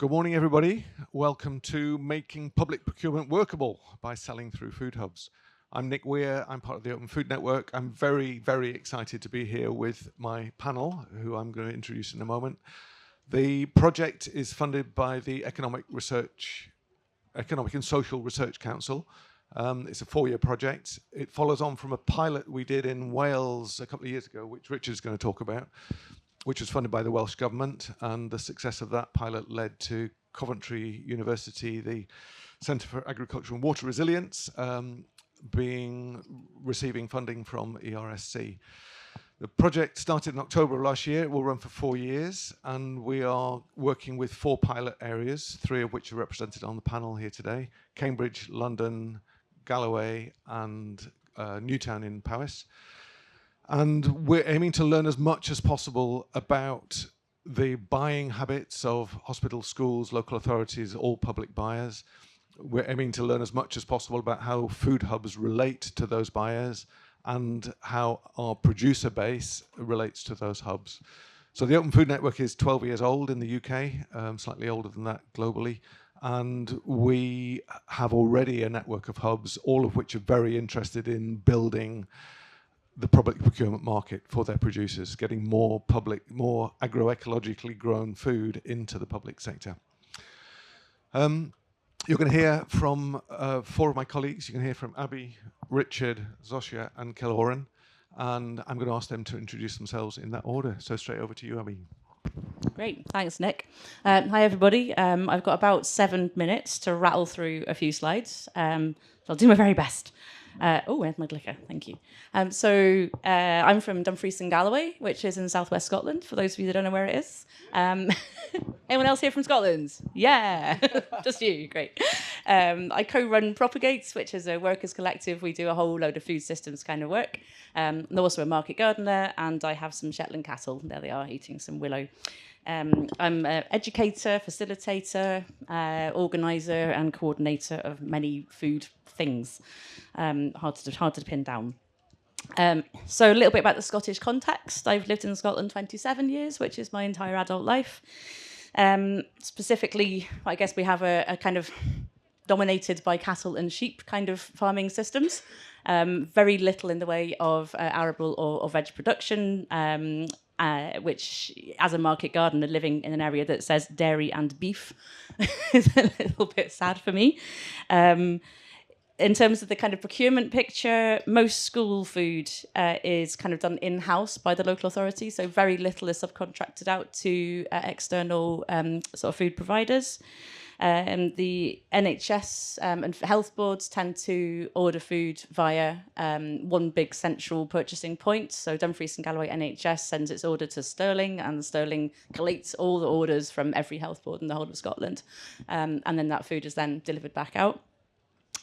Good morning, everybody. Welcome to Making Public Procurement Workable by Selling Through Food Hubs. I'm Nick Weir. I'm part of the Open Food Network. I'm very, very excited to be here with my panel, who I'm going to introduce in a moment. The project is funded by the Economic and Social Research Council. It's a 4-year project. It follows on from a pilot we did in Wales a couple of years ago, which Richard's going to talk about, which was funded by the Welsh Government, and the success of that pilot led to Coventry University, the Centre for Agriculture and Water Resilience, receiving funding from ERSC. The project started in October of last year. It will run for 4 years, and we are working with 4 pilot areas, 3 of which are represented on the panel here today: Cambridge, London, Galloway, and Newtown in Powys. And we're aiming to learn as much as possible about the buying habits of hospitals, schools, local authorities, all public buyers. We're aiming to learn as much as possible about how food hubs relate to those buyers and how our producer base relates to those hubs. So the Open Food Network is 12 years old in the UK, slightly older than that globally. And we have already a network of hubs, all of which are very interested in building the public procurement market for their producers, getting more agroecologically grown food into the public sector. You're going to hear from 4 of my colleagues. You can hear from Abby, Richard, Zosia, and Kiloran. And I'm going to ask them to introduce themselves in that order. So straight over to you, Abby. Great, thanks, Nick. Hi, everybody. I've got about 7 minutes to rattle through a few slides. So I'll do my very best. Where's my clicker? Thank you. I'm from Dumfries and Galloway, which is in southwest Scotland, for those of you that don't know where it is. Anyone else here from Scotland? Yeah, just you, great. I co-run Propagates, which is a workers' collective. We do a whole load of food systems kind of work. I'm also a market gardener, and I have some Shetland cattle. There they are, eating some willow. I'm an educator, facilitator, organiser and coordinator of many food things. Hard to pin down. So a little bit about the Scottish context. I've lived in Scotland 27 years, which is my entire adult life. Specifically, I guess we have a kind of dominated by cattle and sheep kind of farming systems. Very little in the way of arable or veg production, which, as a market gardener living in an area that says dairy and beef, is a little bit sad for me. In terms of the kind of procurement picture, most school food is kind of done in-house by the local authority, so very little is subcontracted out to external sort of food providers. The NHS and health boards tend to order food via one big central purchasing point. So Dumfries and Galloway NHS sends its order to Stirling, and Stirling collates all the orders from every health board in the whole of Scotland. And then that food is then delivered back out.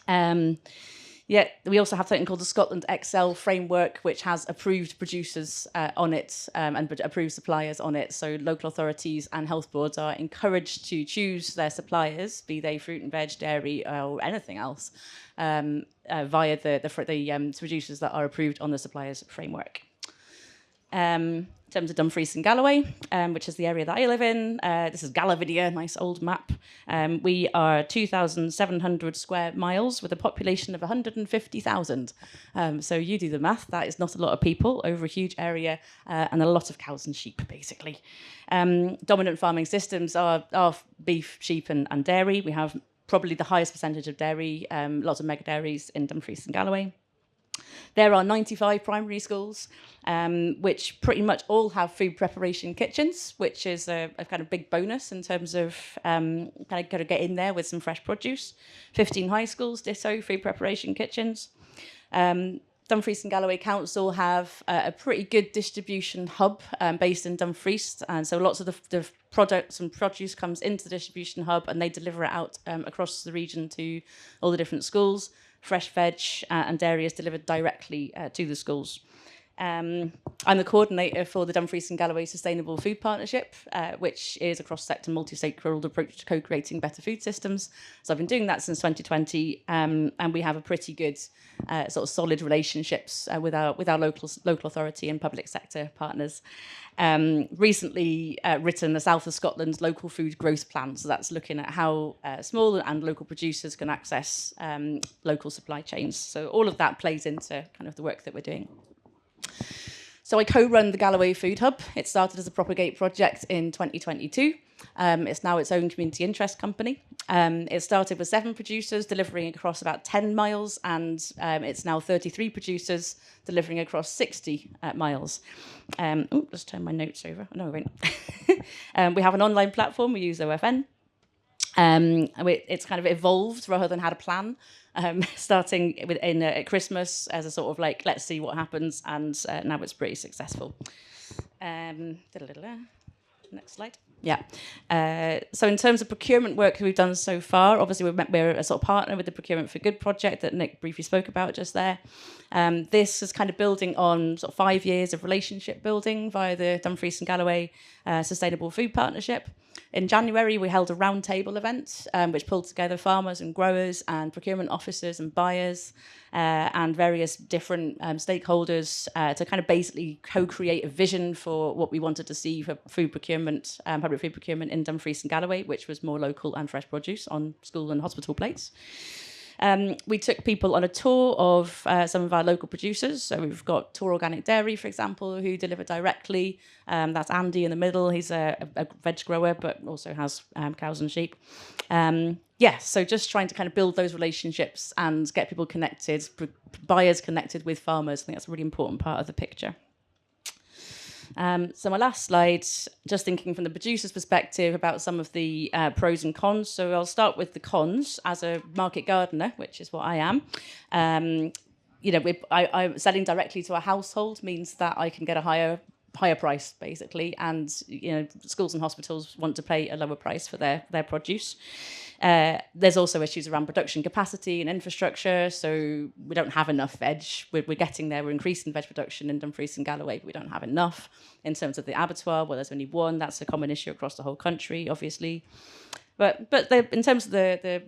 We also have something called the Scotland Excel framework, which has approved producers on it and approved suppliers on it. So local authorities and health boards are encouraged to choose their suppliers, be they fruit and veg, dairy, or anything else, via the producers that are approved on the suppliers framework. In terms of Dumfries and Galloway, which is the area that I live in. This is Galavidia, nice old map. We are 2,700 square miles with a population of 150,000. So you do the math, that is not a lot of people over a huge area and a lot of cows and sheep, basically. Dominant farming systems are beef, sheep and dairy. We have probably the highest percentage of dairy, lots of mega dairies in Dumfries and Galloway. There are 95 primary schools, which pretty much all have food preparation kitchens, which is a kind of big bonus in terms of kind of got to get in there with some fresh produce. 15 high schools, ditto, food preparation kitchens. Dumfries and Galloway Council have a pretty good distribution hub based in Dumfries, and so lots of the products and produce comes into the distribution hub, and they deliver it out across the region to all the different schools. Fresh veg and dairy is delivered directly to the schools. I'm the coordinator for the Dumfries and Galloway Sustainable Food Partnership, which is a cross-sector, multi-stakeholder approach to co-creating better food systems. So I've been doing that since 2020, and we have a pretty good sort of solid relationships with our local authority and public sector partners. Recently written the South of Scotland Local Food Growth Plan. So that's looking at how small and local producers can access local supply chains. So all of that plays into kind of the work that we're doing. So I co-run the Galloway Food Hub. It started as a Propagate project in 2022. It's now its own community interest company. It started with 7 producers delivering across about 10 miles, and it's now 33 producers delivering across 60 miles. Just turn my notes over. No, I won't. We have an online platform. We use OFN. It's kind of evolved rather than had a plan. Starting at Christmas as a sort of like, let's see what happens, and now it's pretty successful. Next slide. Yeah. So in terms of procurement work we've done so far, obviously we're a sort of partner with the Procurement For Good project that Nick briefly spoke about just there. This is kind of building on sort of 5 years of relationship building via the Dumfries and Galloway Sustainable Food Partnership. In January, we held a roundtable event which pulled together farmers and growers and procurement officers and buyers and various different stakeholders to kind of basically co-create a vision for what we wanted to see for food procurement, public food procurement in Dumfries and Galloway, which was more local and fresh produce on school and hospital plates. We took people on a tour of some of our local producers. So we've got Tour Organic Dairy, for example, who deliver directly. That's Andy in the middle. He's a veg grower, but also has cows and sheep. So just trying to kind of build those relationships and get people connected, buyers connected with farmers. I think that's a really important part of the picture. So my last slide, just thinking from the producer's perspective about some of the pros and cons. So I'll start with the cons. As a market gardener, which is what I am, I'm selling directly to a household means that I can get a higher price, basically, and schools and hospitals want to pay a lower price for their produce. There's also issues around production capacity and infrastructure, so we don't have enough veg. We're getting there. We're increasing veg production in Dumfries and Galloway, but we don't have enough. In terms of the abattoir, well, there's only one. That's a common issue across the whole country, obviously. But in terms of the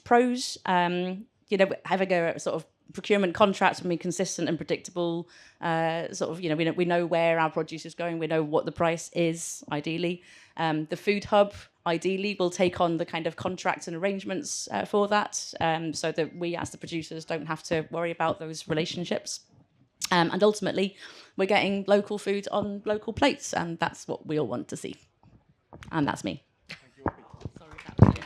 pros, having a sort of procurement contracts will be consistent and predictable. We know where our produce is going. We know what the price is, ideally. The food hub, ideally, will take on the kind of contracts and arrangements for that, so that we, as the producers, don't have to worry about those relationships. And ultimately, we're getting local food on local plates, and that's what we all want to see. And that's me. Sorry about that.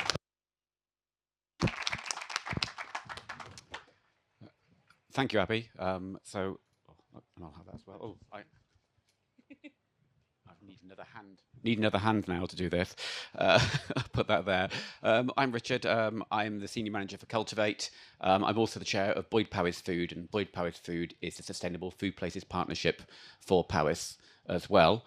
Thank you, Abby. And I'll have that as well. I need another hand. Need another hand now to do this. I'll put that there. I'm Richard. I'm the Senior Manager for Cultivate. I'm also the Chair of Boyd Powys Food, and Boyd Powys Food is the Sustainable Food Places Partnership for Powys as well.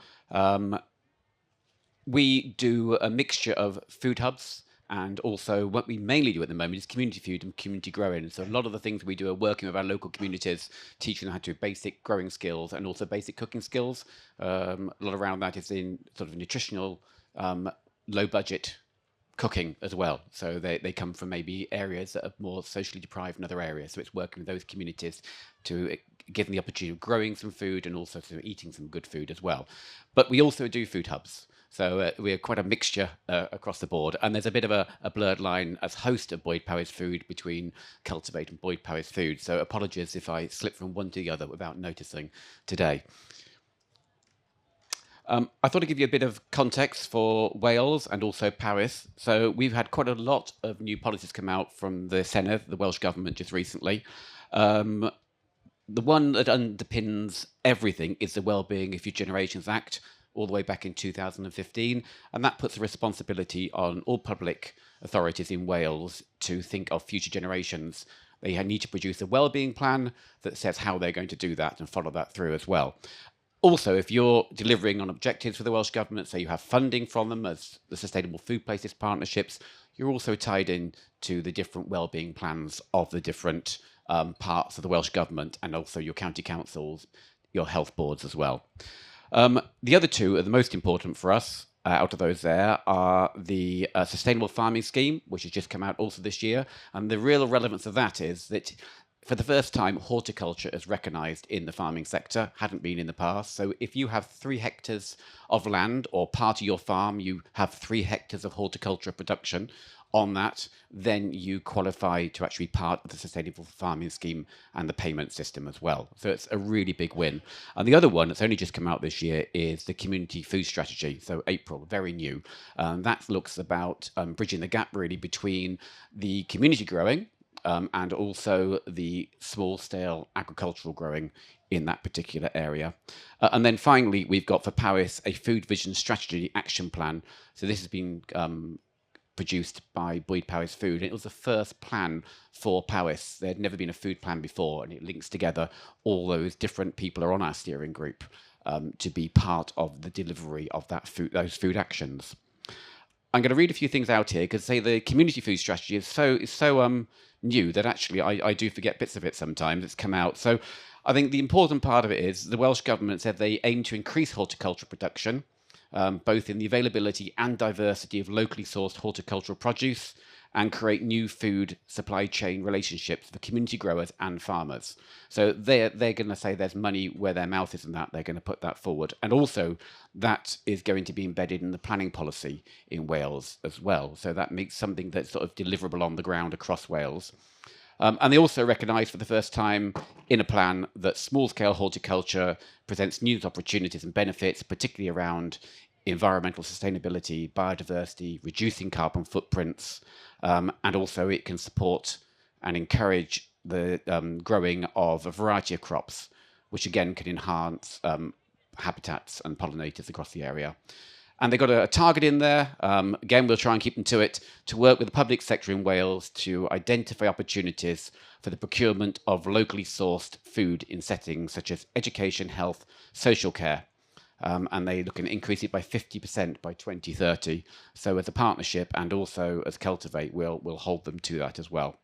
We do a mixture of food hubs, and also what we mainly do at the moment is community food and community growing. So a lot of the things we do are working with our local communities, teaching them how to do basic growing skills and also basic cooking skills. A lot around that is in sort of nutritional, low budget cooking as well. So they come from maybe areas that are more socially deprived than other areas. So it's working with those communities to give them the opportunity of growing some food and also to eating some good food as well. But we also do food hubs. So we're quite a mixture across the board. And there's a bit of a blurred line as host of Boyd Powys Food between Cultivate and Boyd Powys Food. So apologies if I slip from one to the other without noticing today. I thought I'd give you a bit of context for Wales and also Powys. So we've had quite a lot of new policies come out from the Senedd, the Welsh Government, just recently. The one that underpins everything is the Wellbeing of Future Generations Act, all the way back in 2015, and that puts a responsibility on all public authorities in Wales to think of future generations. They need to produce a wellbeing plan that says how they're going to do that and follow that through as well. Also, if you're delivering on objectives for the Welsh Government, so you have funding from them as the Sustainable Food Places Partnerships, you're also tied in to the different wellbeing plans of the different parts of the Welsh Government and also your county councils, your health boards as well. The other two are the most important for us. Out of those there are the Sustainable Farming Scheme, which has just come out also this year. And the real relevance of that is that for the first time, horticulture is recognised in the farming sector, hadn't been in the past. So if you have 3 hectares of land or part of your farm, you have 3 hectares of horticulture production on that, then you qualify to actually be part of the Sustainable Farming Scheme and the payment system as well. So it's a really big win. And the other one that's only just come out this year is the Community Food Strategy. So April, very new. That looks about bridging the gap really between the community growing and also the small-scale agricultural growing in that particular area. And then finally, we've got for Powys a Food Vision Strategy Action Plan. So this has been produced by Boyd Powys Food. And it was the first plan for Powys. There had never been a food plan before, and it links together all those different people who are on our steering group to be part of the delivery of that those food actions. I'm going to read a few things out here because say the community food strategy is so new that actually I do forget bits of it sometimes. It's come out. So I think the important part of it is the Welsh Government said they aim to increase horticultural production, both in the availability and diversity of locally sourced horticultural produce, and create new food supply chain relationships for community growers and farmers. So they're going to say there's money where their mouth is in that. They're going to put that forward. And also that is going to be embedded in the planning policy in Wales as well. So that makes something that's sort of deliverable on the ground across Wales. And they also recognise for the first time in a plan that small-scale horticulture presents new opportunities and benefits, particularly around environmental sustainability, biodiversity, reducing carbon footprints, and also it can support and encourage the growing of a variety of crops, which again can enhance habitats and pollinators across the area. And they've got a target in there. Again, we'll try and keep them to it, to work with the public sector in Wales to identify opportunities for the procurement of locally sourced food in settings such as education, health, social care. And they're looking to increase it by 50% by 2030. So as a partnership and also as Cultivate, we'll hold them to that as well.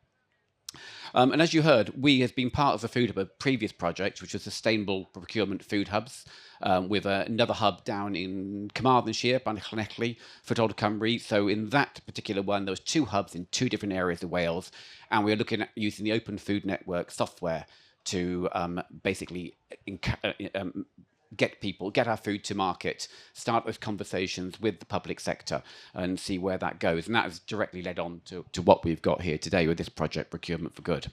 And as you heard, we has been part of the Food Hub, a previous project, which was Sustainable Procurement Food Hubs, with another hub down in Carmarthenshire, Llanelli, Foothold Cymru. So in that particular one, there was 2 hubs in 2 different areas of Wales, and we were looking at using the Open Food Network software to basically get our food to market, start those conversations with the public sector and see where that goes. And that has directly led on to what we've got here today with this project, Procurement for Good.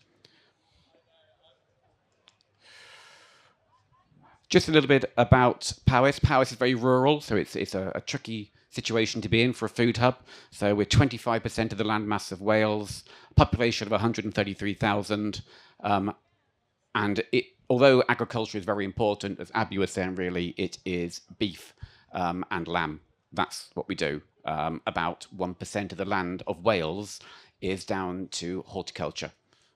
Just a little bit about Powys. Powys is very rural, so it's a tricky situation to be in for a food hub. So we're 25% of the landmass of Wales, population of 133,000, and although agriculture is very important, as Abby was saying, really, it is beef and lamb. That's what we do. About 1% of the land of Wales is down to horticulture.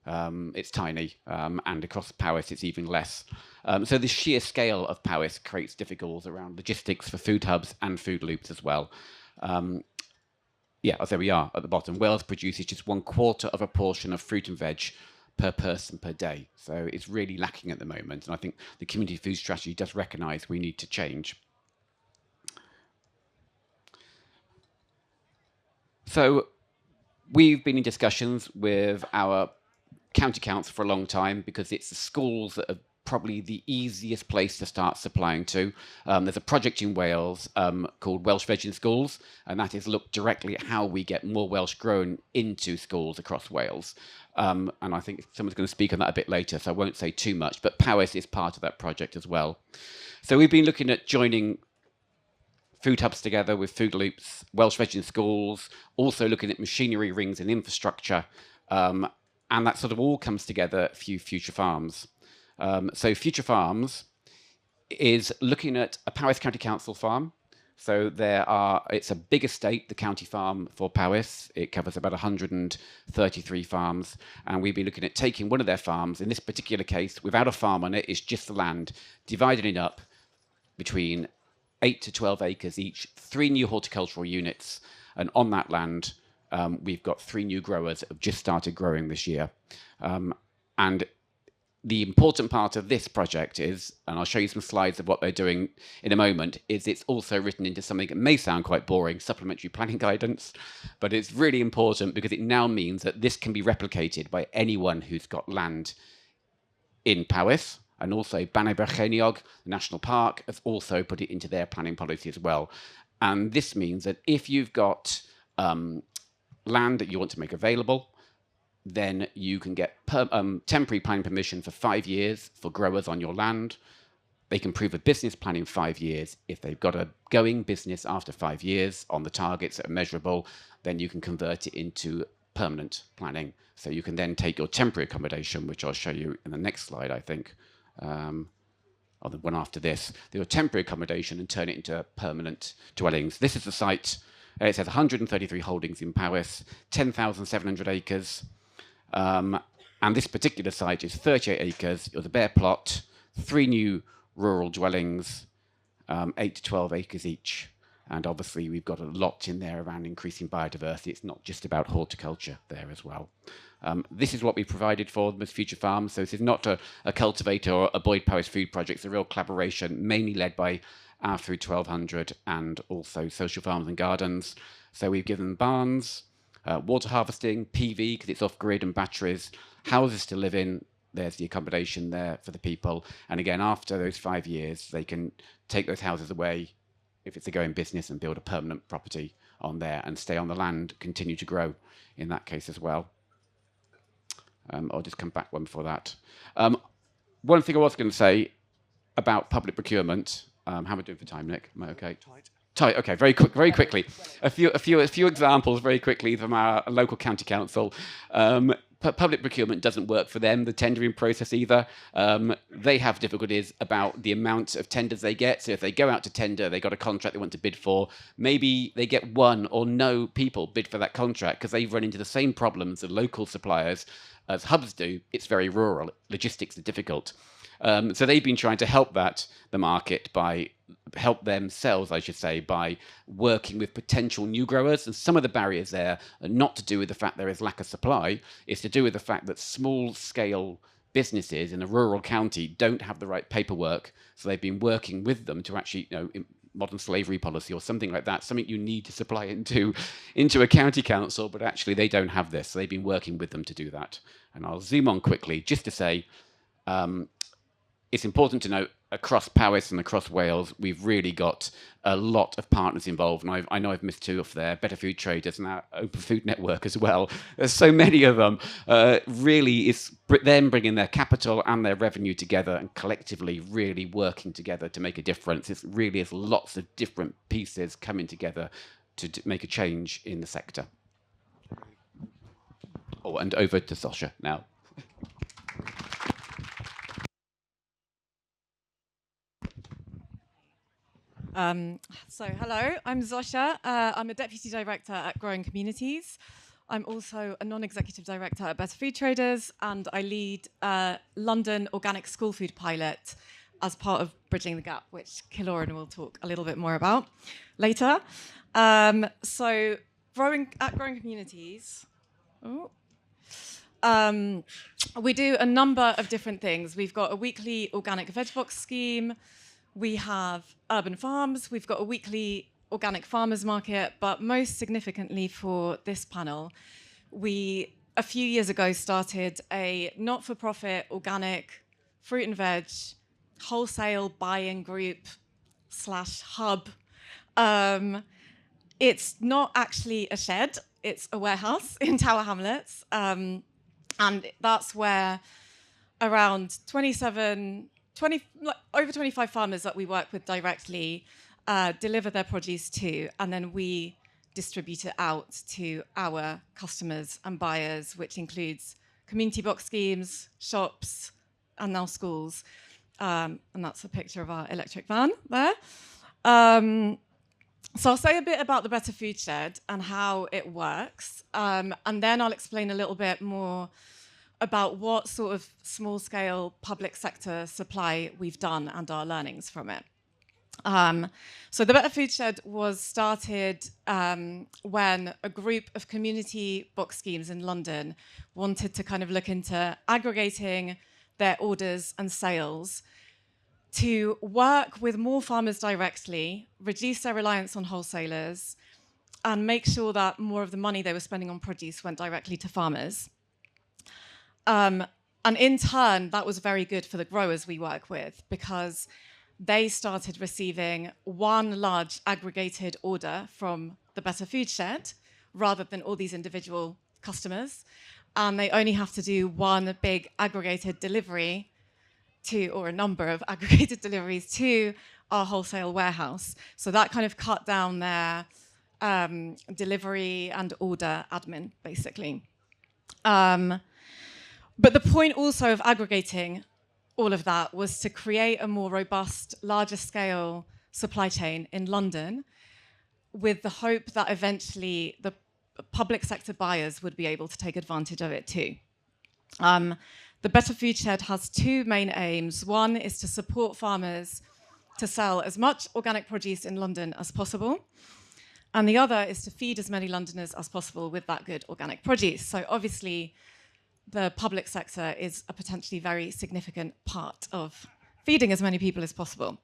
It's tiny, and across Powys it's even less. So the sheer scale of Powys creates difficulties around logistics for food hubs and food loops as well. Yeah, there we are at the bottom. Wales produces just 1/4 of a portion of fruit and veg per person per day. So it's really lacking at the moment. And I think the community food strategy does recognise we need to change. So we've been in discussions with our county council for a long time because it's the schools that are probably the easiest place to start supplying to. There's a project in Wales called Welsh Veg in Schools, and that is look directly at how we get more Welsh grown into schools across Wales. And I think someone's going to speak on that a bit later, so I won't say too much, but Powys is part of that project as well. So we've been looking at joining food hubs together with food loops, Welsh Veg in Schools, also looking at machinery rings and infrastructure, and that sort of all comes together at Future Farms. So Future Farms is looking at a Powys County Council farm. So it's a big estate, the county farm for Powys. It covers about 133 farms. And we've been looking at taking one of their farms, in this particular case, without a farm on it, it's just the land, dividing it up between 8 to 12 acres each, 3 new horticultural units. And on that land, we've got 3 new growers that have just started growing this year. And the important part of this project is, and I'll show you some slides of what they're doing in a moment, is it's also written into something that may sound quite boring, supplementary planning guidance, but it's really important because it now means that this can be replicated by anyone who's got land in Powys, and also Banau-Brycheiniog, the National Park, has also put it into their planning policy as well. And this means that if you've got land that you want to make available, then you can get temporary planning permission for 5 years for growers on your land. They can prove a business plan in 5 years. If they've got a going business after 5 years on the targets that are measurable, then you can convert it into permanent planning. So you can then take your temporary accommodation, which I'll show you in the next slide, I think, or the one after this, your temporary accommodation, and turn it into permanent dwellings. This is the site. It says 133 holdings in Powys, 10,700 acres. And this particular site is 38 acres. It was a bare plot, 3 new rural dwellings, 8 to 12 acres each. And obviously, we've got a lot in there around increasing biodiversity. It's not just about horticulture there as well. This is what we provided for them as Future Farms. So this is not a cultivator or a Boyd Powys food project. It's a real collaboration, mainly led by our Food 1200 and also Social Farms and Gardens. So we've given them barns, water harvesting, PV, because it's off-grid, and batteries, houses to live in. There's the accommodation there for the people. And again, after those 5 years, they can take those houses away if it's a going business and build a permanent property on there and stay on the land, continue to grow in that case as well. I'll just come back one before that. One thing I was going to say about public procurement. How am I doing for time, Nick? Am I okay? Tight. Okay, very quickly. A few examples very quickly from our local county council. Public procurement doesn't work for them, the tendering process either. They have difficulties about the amount of tenders they get. So if they go out to tender, they got a contract they want to bid for. Maybe they get one or no people bid for that contract because they've run into the same problems as local suppliers as hubs do. It's very rural. Logistics are difficult. So they've been trying to help the market help themselves, I should say, by working with potential new growers. And some of the barriers there are not to do with the fact there is lack of supply. It's to do with the fact that small-scale businesses in a rural county don't have the right paperwork. So they've been working with them to actually, modern slavery policy or something like that, something you need to supply into a county council, but actually they don't have this. So they've been working with them to do that. And I'll zoom on quickly just to say, it's important to note across Powys and across Wales, we've really got a lot of partners involved. And I know I've missed 2 off there, Better Food Traders and our Open Food Network as well. There's so many of them. Really, it's them bringing their capital and their revenue together and collectively really working together to make a difference. It really is lots of different pieces coming together to make a change in the sector. Oh, and over to Zosia now. So hello, I'm Zosia. I'm a Deputy Director at Growing Communities. I'm also a non-executive director at Better Food Traders, and I lead London Organic School Food Pilot as part of Bridging the Gap, which Kiloran will talk a little bit more about later. So Growing Communities, we do a number of different things. We've got a weekly organic veg box scheme. We have urban farms. We've got a weekly organic farmers market. But most significantly for this panel, we, a few years ago, started a not-for-profit organic fruit and veg wholesale buying group / hub. It's not actually a shed. It's a warehouse in Tower Hamlets. And that's where around over 25 farmers that we work with directly deliver their produce to, and then we distribute it out to our customers and buyers, which includes community box schemes, shops, and now schools. And that's a picture of our electric van there. So I'll say a bit about the Better Food Shed and how it works, and then I'll explain a little bit more about what sort of small-scale public sector supply we've done and our learnings from it. So the Better Food Shed was started when a group of community box schemes in London wanted to kind of look into aggregating their orders and sales to work with more farmers directly, reduce their reliance on wholesalers, and make sure that more of the money they were spending on produce went directly to farmers. And in turn, that was very good for the growers we work with, because they started receiving one large aggregated order from the Better Food Shed rather than all these individual customers. And they only have to do one big aggregated delivery to, or a number of aggregated deliveries to our wholesale warehouse. So that kind of cut down their delivery and order admin, basically. But the point also of aggregating all of that was to create a more robust, larger scale supply chain in London, with the hope that eventually the public sector buyers would be able to take advantage of it too. The Better Food Shed has two main aims. One is to support farmers to sell as much organic produce in London as possible. And the other is to feed as many Londoners as possible with that good organic produce. So obviously, the public sector is a potentially very significant part of feeding as many people as possible.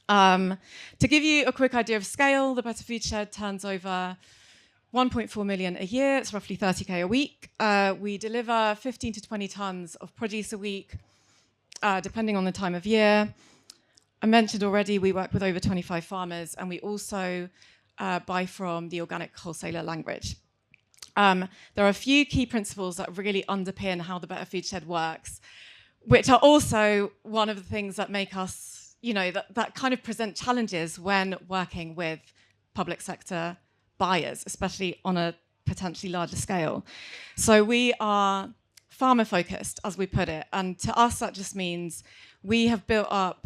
To give you a quick idea of scale, the Better Food Shed turns over 1.4 million a year. It's roughly 30k a week. We deliver 15 to 20 tons of produce a week, depending on the time of year. I mentioned already we work with over 25 farmers, and we also buy from the organic wholesaler Lannock. There are a few key principles that really underpin how the Better Food Shed works, which are also one of the things that make us, that kind of present challenges when working with public sector buyers, especially on a potentially larger scale. So we are farmer focused, as we put it. And to us, that just means we have built up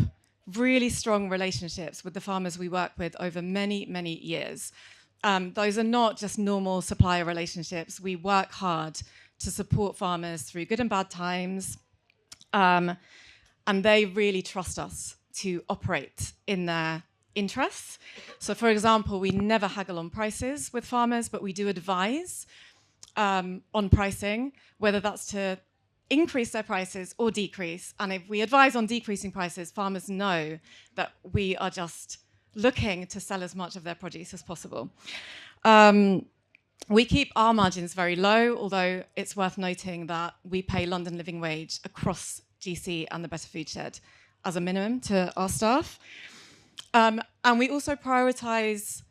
really strong relationships with the farmers we work with over many, many years. Those are not just normal supplier relationships. We work hard to support farmers through good and bad times. And they really trust us to operate in their interests. So for example, we never haggle on prices with farmers, but we do advise on pricing, whether that's to increase their prices or decrease. And if we advise on decreasing prices, farmers know that we are just looking to sell as much of their produce as possible. We keep our margins very low, although it's worth noting that we pay London Living Wage across GC and the Better Food Shed as a minimum to our staff. And we also prioritise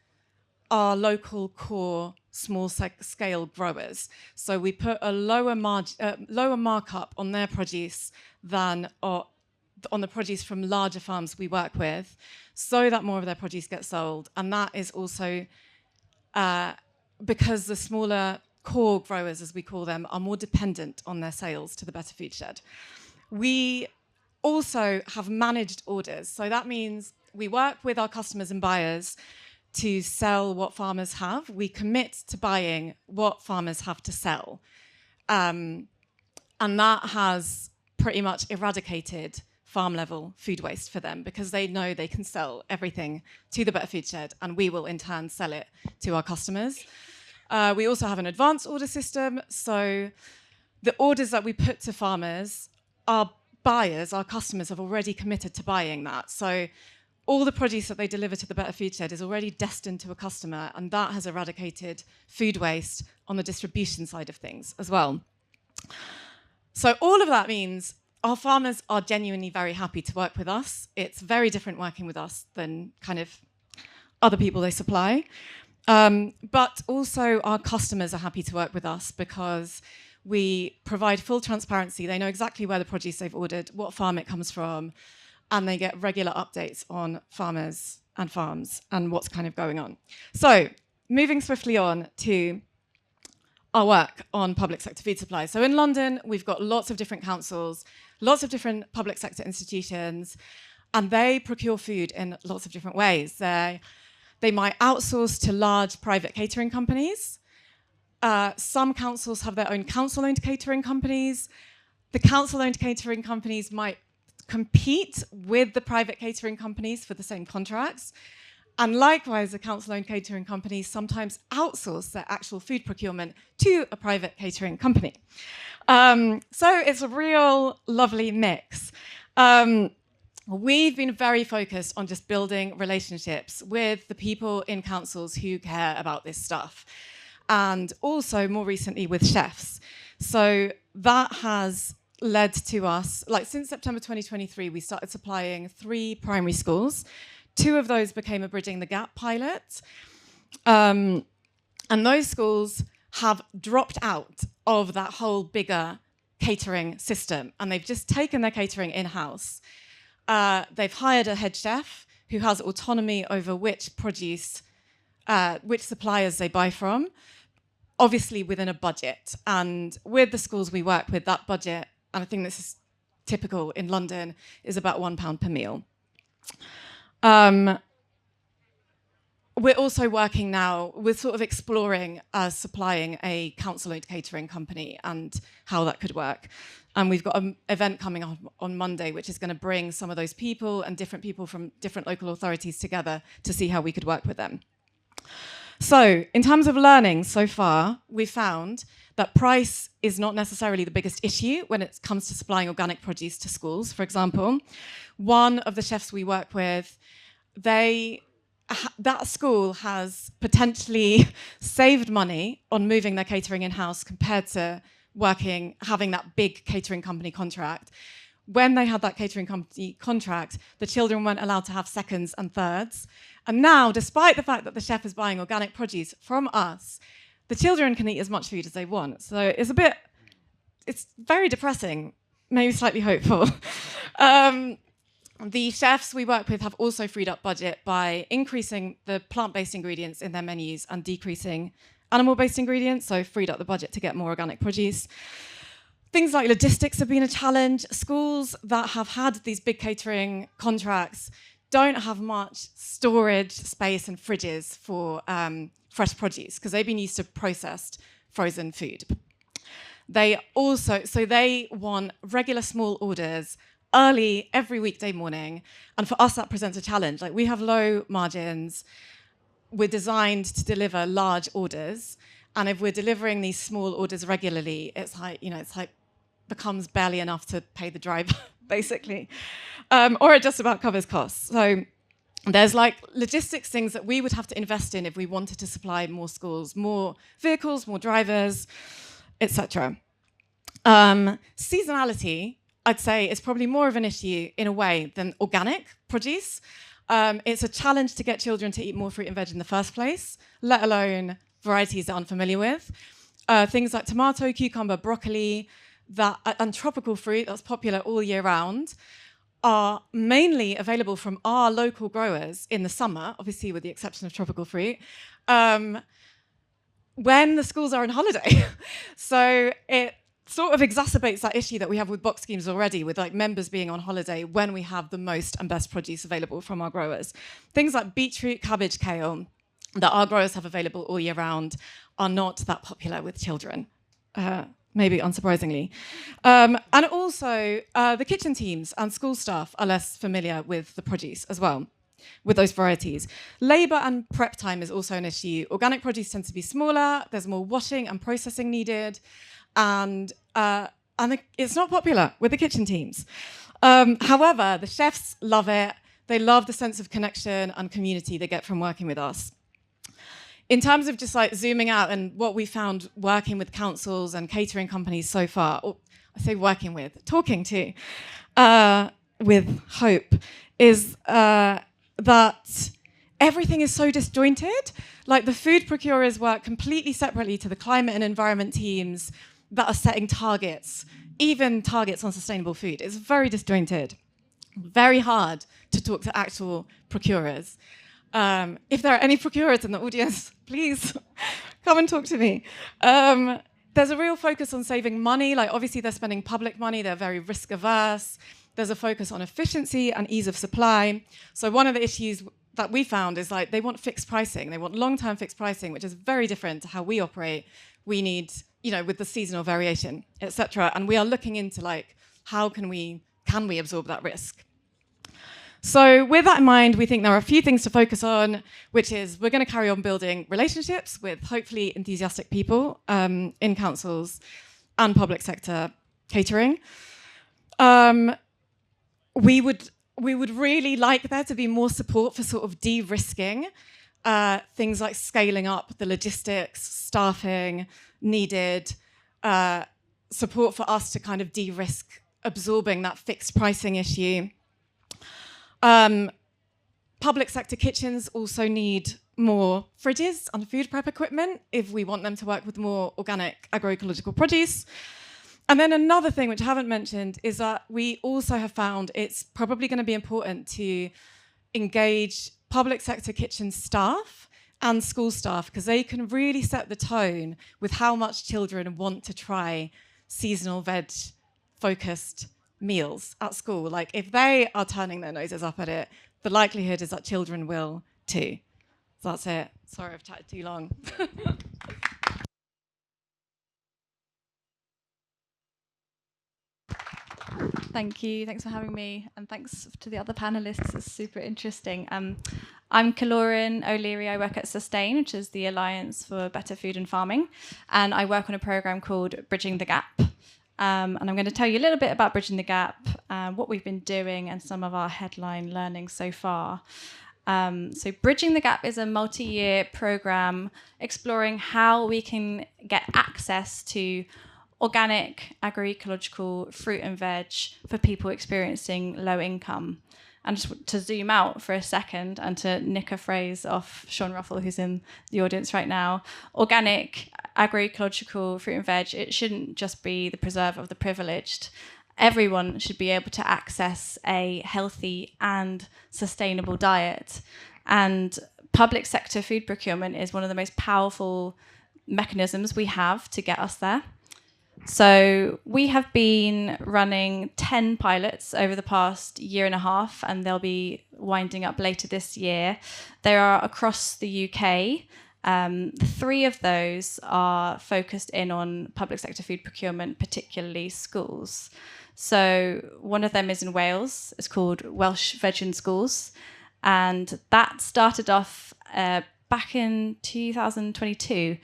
our local core small-scale growers. So we put a lower markup on their produce than on the produce from larger farms we work with, so that more of their produce gets sold. And that is also because the smaller core growers, as we call them, are more dependent on their sales to the Better Food Shed. We also have managed orders. So that means we work with our customers and buyers to sell what farmers have. We commit to buying what farmers have to sell. And that has pretty much eradicated farm-level food waste for them, because they know they can sell everything to the Better Food Shed, and we will in turn sell it to our customers. We also have an advanced order system, so the orders that we put to farmers, our buyers, our customers have already committed to buying that. So all the produce that they deliver to the Better Food Shed is already destined to a customer, and that has eradicated food waste on the distribution side of things as well. So all of that means our farmers are genuinely very happy to work with us. It's very different working with us than kind of other people they supply. But also our customers are happy to work with us because we provide full transparency. They know exactly where the produce they've ordered, what farm it comes from, and they get regular updates on farmers and farms and what's kind of going on. So moving swiftly on to our work on public sector food supply. So in London, we've got lots of different councils, lots of different public sector institutions, and they procure food in lots of different ways. They might outsource to large private catering companies. Some councils have their own council-owned catering companies. The council-owned catering companies might compete with the private catering companies for the same contracts. And likewise, the council-owned catering companies sometimes outsource their actual food procurement to a private catering company. So it's a real lovely mix. We've been very focused on just building relationships with the people in councils who care about this stuff, and also more recently with chefs. So that has led to us, like since September 2023, we started supplying 3 primary schools. 2 of those became a Bridging the Gap pilot. And those schools have dropped out of that whole bigger catering system, and they've just taken their catering in-house. They've hired a head chef who has autonomy over which produce, which suppliers they buy from, obviously within a budget. And with the schools we work with, that budget, and I think this is typical in London, is about £1 per meal. We're also working now with sort of exploring supplying a council-owned catering company and how that could work. And we've got an event coming up on Monday, which is going to bring some of those people and different people from different local authorities together to see how we could work with them. So in terms of learning so far, we've found that price is not necessarily the biggest issue when it comes to supplying organic produce to schools, for example. One of the chefs we work with, that school has potentially saved money on moving their catering in-house compared to having that big catering company contract. When they had that catering company contract, the children weren't allowed to have seconds and thirds. And now, despite the fact that the chef is buying organic produce from us, the children can eat as much food as they want. So it's very depressing, maybe slightly hopeful. The chefs we work with have also freed up budget by increasing the plant-based ingredients in their menus and decreasing animal-based ingredients, so freed up the budget to get more organic produce. Things like logistics have been a challenge. Schools that have had these big catering contracts don't have much storage space and fridges for fresh produce because they've been used to processed frozen food. They want regular small orders early every weekday morning. And for us, that presents a challenge. Like, we have low margins. We're designed to deliver large orders. And if we're delivering these small orders regularly, it's like becomes barely enough to pay the driver, basically. Or it just about covers costs. So there's like logistics things that we would have to invest in if we wanted to supply more schools, more vehicles, more drivers, etc. Seasonality, I'd say, is probably more of an issue in a way than organic produce. It's a challenge to get children to eat more fruit and veg in the first place, let alone varieties they're unfamiliar with. Things like tomato, cucumber, broccoli, and tropical fruit that's popular all year round are mainly available from our local growers in the summer, obviously with the exception of tropical fruit, when the schools are on holiday. So it sort of exacerbates that issue that we have with box schemes already, with like members being on holiday when we have the most and best produce available from our growers. Things like beetroot, cabbage, kale that our growers have available all year round are not that popular with children, maybe unsurprisingly. And also the kitchen teams and school staff are less familiar with the produce as well, with those varieties. Labour and prep time is also an issue. Organic produce tends to be smaller, there's more washing and processing needed, and it's not popular with the kitchen teams. However, the chefs love it. They love the sense of connection and community they get from working with us. In terms of just like zooming out and what we found working with councils and catering companies so far, or I say working with, talking to, with Hope, is that everything is so disjointed. Like, the food procurers work completely separately to the climate and environment teams that are setting targets, even targets on sustainable food. It's very disjointed, very hard to talk to actual procurers. If there are any procurers in the audience, please come and talk to me. There's a real focus on saving money. Like, obviously, they're spending public money. They're very risk averse. There's a focus on efficiency and ease of supply. So one of the issues that we found is like they want fixed pricing. They want long-term fixed pricing, which is very different to how we operate. We need, with the seasonal variation, etc. And we are looking into like, how can we can we absorb that risk? So with that in mind, we think there are a few things to focus on, which is we're going to carry on building relationships with hopefully enthusiastic people in councils and public sector catering. We would really like there to be more support for sort of de-risking things like scaling up the logistics, staffing needed, support for us to kind of de-risk absorbing that fixed pricing issue. Public sector kitchens also need more fridges and food prep equipment if we want them to work with more organic agroecological produce. And then another thing which I haven't mentioned is that we also have found it's probably going to be important to engage public sector kitchen staff and school staff, because they can really set the tone with how much children want to try seasonal veg focused meals at school. Like if they are turning their noses up at it, the likelihood is that children will too. So that's it. Sorry I've chatted too long. Thank you. Thanks for having me. And thanks to the other panelists. It's super interesting. I'm Kiloran O'Leary. I work at Sustain, which is the Alliance for Better Food and Farming. And I work on a programme called Bridging the Gap. And I'm going to tell you a little bit about Bridging the Gap, what we've been doing and some of our headline learning so far. So Bridging the Gap is a multi-year programme exploring how we can get access to organic, agroecological fruit and veg for people experiencing low income. And just to zoom out for a second and to nick a phrase off Sean Ruffle, who's in the audience right now, organic, agroecological fruit and veg, it shouldn't just be the preserve of the privileged. Everyone should be able to access a healthy and sustainable diet. And public sector food procurement is one of the most powerful mechanisms we have to get us there. So we have been running 10 pilots over the past year and a half, and they'll be winding up later this year. They are across the UK. 3 of those are focused in on public sector food procurement, particularly schools. So one of them is in Wales. It's called Welsh Veg in Schools. And that started off back in 2022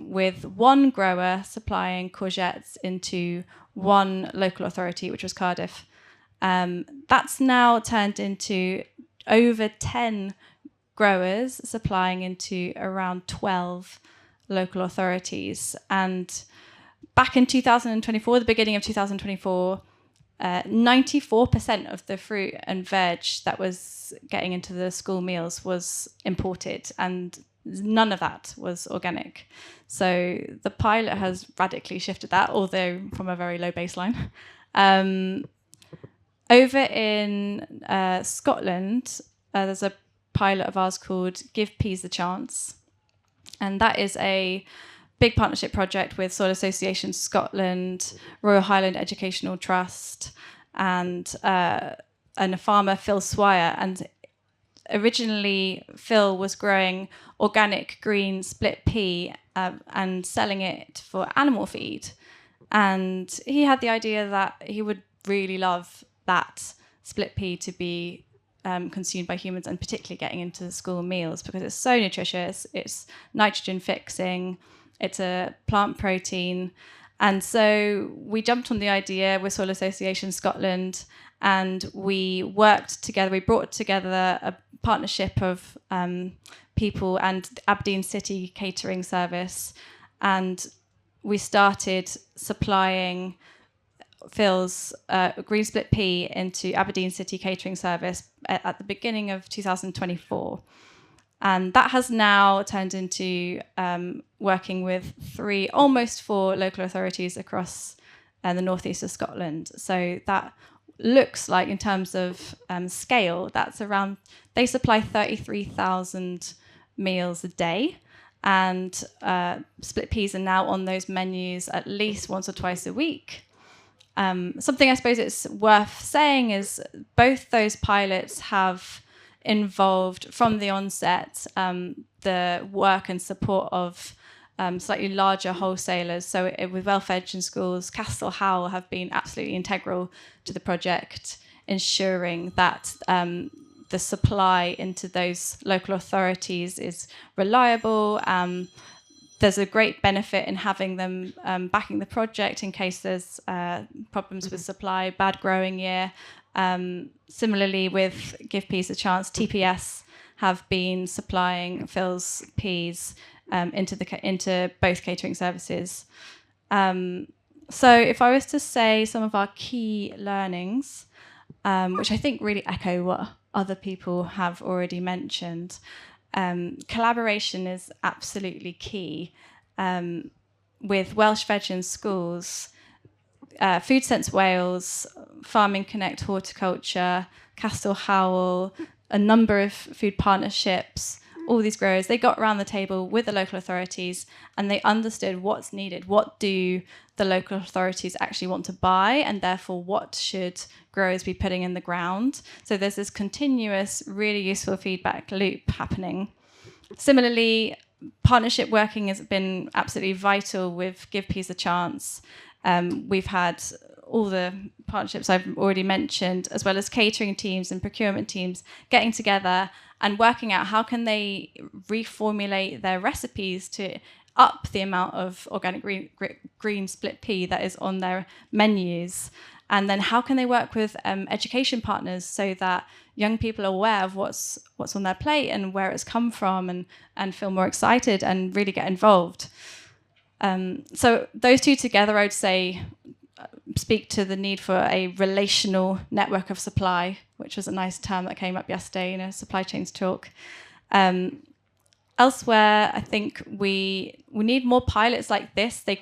with one grower supplying courgettes into one local authority, which was Cardiff. That's now turned into over 10 growers supplying into around 12 local authorities. And back in 2024, the beginning of 2024, 94% of the fruit and veg that was getting into the school meals was imported, and none of that was organic. So the pilot has radically shifted that, although from a very low baseline. Over in Scotland, there's a pilot of ours called Give Peas a Chance. And that is a big partnership project with Soil Association Scotland, Royal Highland Educational Trust, and a farmer, Phil Swire. And originally, Phil was growing organic green split pea and selling it for animal feed. And he had the idea that he would really love that split pea to be consumed by humans, and particularly getting into school meals, because it's so nutritious, it's nitrogen fixing, it's a plant protein. And so we jumped on the idea with Soil Association Scotland, and we worked together. We brought together a partnership of people and Aberdeen City Catering Service, and we started supplying Phil's green split pea into Aberdeen City Catering Service at the beginning of 2024. And that has now turned into working with almost 4 local authorities across the northeast of Scotland. So that looks like, in terms of scale, that's around, they supply 33,000 meals a day. And split peas are now on those menus at least once or twice a week. Something I suppose it's worth saying is both those pilots have involved from the onset the work and support of slightly larger wholesalers. So with Welfedge and schools, Castle Howell have been absolutely integral to the project, ensuring that the supply into those local authorities is reliable. There's a great benefit in having them backing the project in case there's problems with supply, bad growing year. Similarly, with Give Peas a Chance, TPS have been supplying Phil's peas into both catering services. So if I was to say some of our key learnings, which I think really echo what other people have already mentioned, collaboration is absolutely key. With Welsh Veg in schools, Food Sense Wales, Farming Connect Horticulture, Castle Howell, a number of food partnerships, all these growers, they got around the table with the local authorities and they understood what's needed. What do the local authorities actually want to buy, and therefore what should growers be putting in the ground? So there's this continuous, really useful feedback loop happening. Similarly, partnership working has been absolutely vital with Give Peas a Chance. We've had all the partnerships I've already mentioned, as well as catering teams and procurement teams getting together and working out how can they reformulate their recipes to up the amount of organic green split pea that is on their menus. And then how can they work with education partners so that young people are aware of what's on their plate and where it's come from, and feel more excited and really get involved. So those two together, I would say, speak to the need for a relational network of supply, which was a nice term that came up yesterday in a supply chains talk. Elsewhere, I think we need more pilots like this. They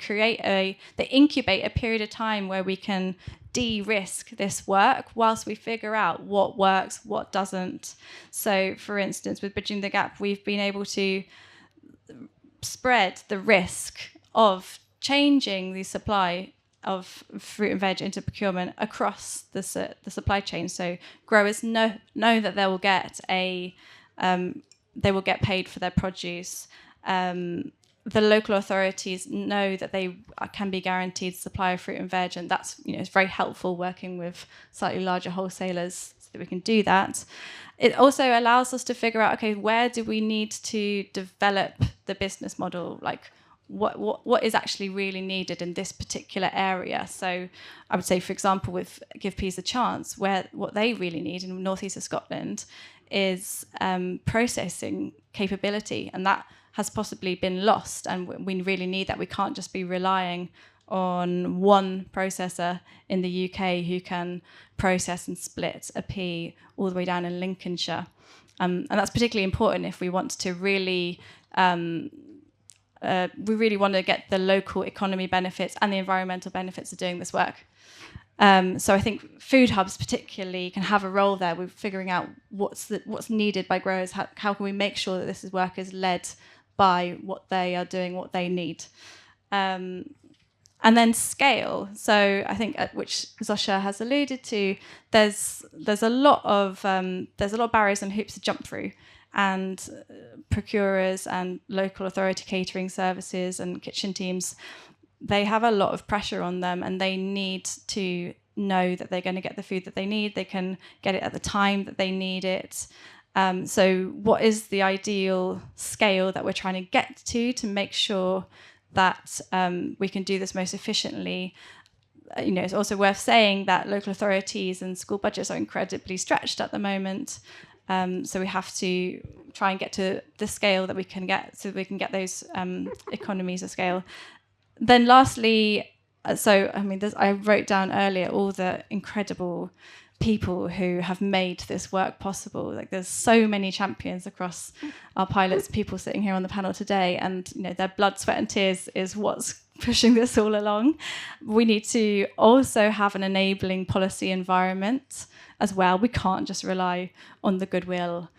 incubate a period of time where we can de-risk this work whilst we figure out what works, what doesn't. So, for instance, with Bridging the Gap, we've been able to spread the risk of changing the supply of fruit and veg into procurement across the supply chain. So growers know that they will get paid for their produce. The local authorities know that they can be guaranteed supply of fruit and veg, and that's it's very helpful working with slightly larger wholesalers so that we can do that. It also allows us to figure out, okay, where do we need to develop the business model? Like, what is actually really needed in this particular area? So I would say, for example, with Give Peas a Chance, what they really need in northeast of Scotland is processing capability, and that has possibly been lost, and we really need that. We can't just be relying on one processor in the UK who can process and split a pea all the way down in Lincolnshire. And that's particularly important if we want to really want to get the local economy benefits and the environmental benefits of doing this work. So I think food hubs particularly can have a role there with figuring out what's needed by growers. How can we make sure that this work is led by what they are doing, what they need. And then scale. So I think, which Zosia has alluded to, there's a lot of barriers and hoops to jump through, and procurers and local authority catering services and kitchen teams, they have a lot of pressure on them, and they need to know that they're going to get the food that they need. They can get it at the time that they need it. So what is the ideal scale that we're trying to get to make sure that we can do this most efficiently? It's also worth saying that local authorities and school budgets are incredibly stretched at the moment. So we have to try and get to the scale that we can get, so we can get those economies of scale. Then lastly, I wrote down earlier all the incredible people who have made this work possible. Like, there's so many champions across our pilots, people sitting here on the panel today, and their blood, sweat and tears is what's pushing this all along. We need to also have an enabling policy environment as well. We can't just rely on the goodwill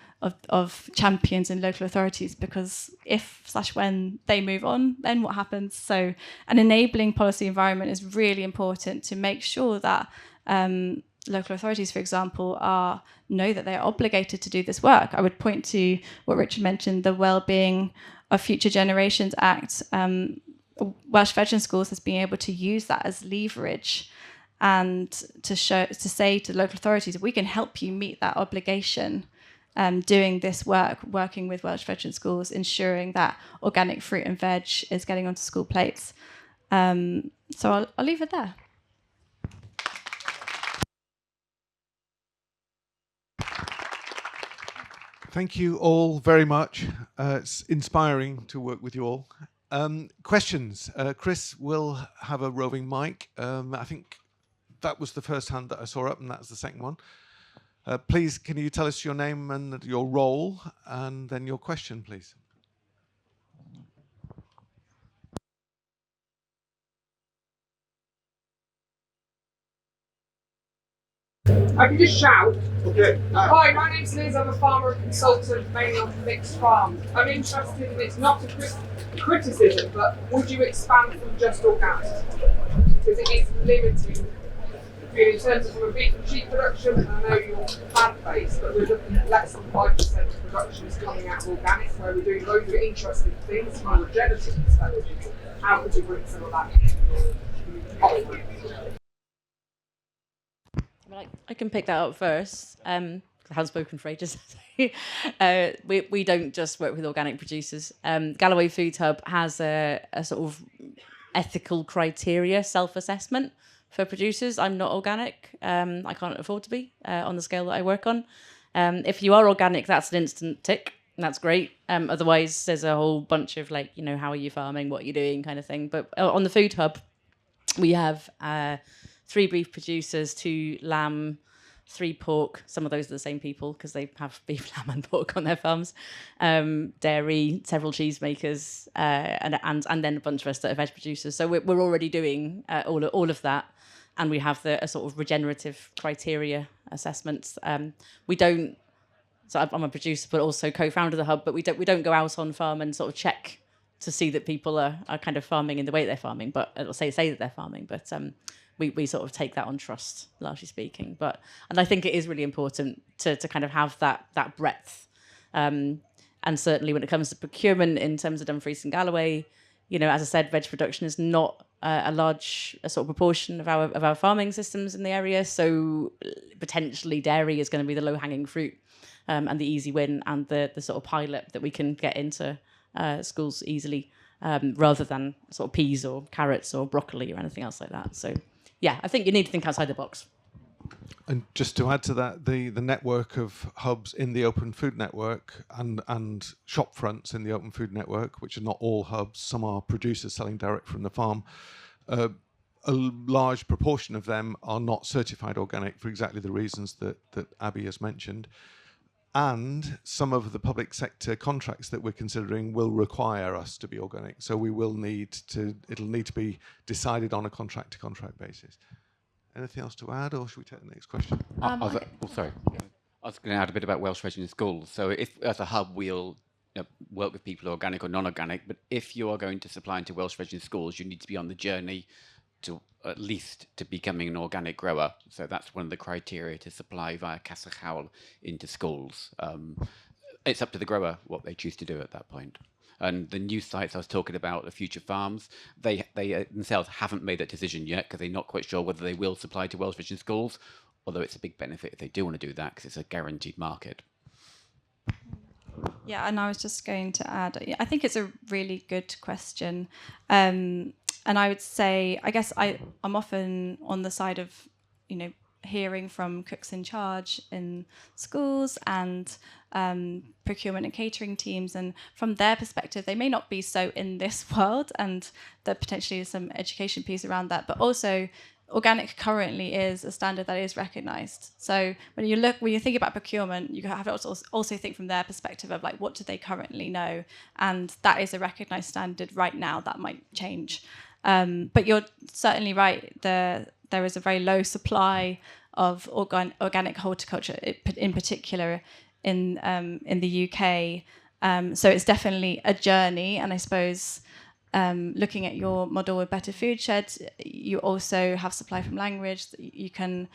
of champions and local authorities, because if/when they move on, then what happens? So an enabling policy environment is really important to make sure that local authorities, for example, know that they're obligated to do this work. I would point to what Richard mentioned, the well-being of Future Generations Act, Welsh Veteran Schools has been able to use that as leverage and to say to local authorities, we can help you meet that obligation, doing this work, working with Welsh Veteran Schools, ensuring that organic fruit and veg is getting onto school plates. So I'll leave it there. Thank you all very much. It's inspiring to work with you all. Questions? Chris will have a roving mic. I think that was the first hand that I saw up, and that's the second one. Please, can you tell us your name and your role, and then your question, please? I can just shout. Okay. Hi, my name's Liz. I'm a farmer and consultant, mainly on mixed farms. I'm interested in it's not a criticism, but would you expand from just organic? Because it is limiting in terms of from a beef and sheep production, and I know you're plant-based, but we're looking at less than 5% of production is coming out of organic, where we're doing loads of interesting things from a regenerative perspective. How could you bring some of that into your I can pick that up first. I haven't spoken for ages. We don't just work with organic producers. Galloway Food Hub has a sort of ethical criteria self-assessment for producers. I'm not organic. I can't afford to be on the scale that I work on. If you are organic, that's an instant tick. And that's great. Otherwise, there's a whole bunch of like, how are you farming, what are you doing kind of thing. But on the Food Hub, we have 3 beef producers, 2 lamb, 3 pork. Some of those are the same people because they have beef, lamb and pork on their farms. Dairy, several cheesemakers, and then a bunch of us that are veg producers. So we're already doing all of that. And we have a sort of regenerative criteria assessments. We don't, so I'm a producer, but also co-founder of the hub, but we don't go out on farm and sort of check to see that people are kind of farming in the way they're farming, but say that they're farming, but we sort of take that on trust, largely speaking. And I think it is really important to kind of have that breadth. And certainly when it comes to procurement in terms of Dumfries and Galloway, as I said, veg production is not a large sort of proportion of our farming systems in the area. So potentially dairy is going to be the low-hanging fruit and the easy win and the sort of pilot that we can get into schools easily, rather than sort of peas or carrots or broccoli or anything else like that. So yeah, I think you need to think outside the box. And just to add to that, the network of hubs in the Open Food Network and shop fronts in the Open Food Network, which are not all hubs, some are producers selling direct from the farm. A large proportion of them are not certified organic for exactly the reasons that Abby has mentioned. And some of the public sector contracts that we're considering will require us to be organic. So it'll need to be decided on a contract-to-contract basis. Anything else to add, or should we take the next question? Sorry. I was going to add a bit about Welsh Vegetarian Schools. So if, as a hub, we'll work with people organic or non-organic, but if you are going to supply into Welsh Vegetarian Schools, you need to be on the journey to at least to becoming an organic grower. So that's one of the criteria to supply via Casa Chawl into schools. It's up to the grower what they choose to do at that point. And the new sites I was talking about, the future farms, they themselves haven't made that decision yet because they're not quite sure whether they will supply to Welsh Vegetarian Schools, although it's a big benefit if they do want to do that because it's a guaranteed market. Yeah, and I was just going to add, I think it's a really good question. And I would say, I guess I'm often on the side of, hearing from cooks in charge in schools and procurement and catering teams. And from their perspective, they may not be so in this world, and there potentially is some education piece around that. But also, organic currently is a standard that is recognised. So when you think about procurement, you have to also think from their perspective of like, what do they currently know? And that is a recognised standard right now. That might change. But you're certainly right. There is a very low supply of organic horticulture, in particular in the UK. So it's definitely a journey. And I suppose looking at your model with Better Food Sheds, you also have supply from Langridge. You can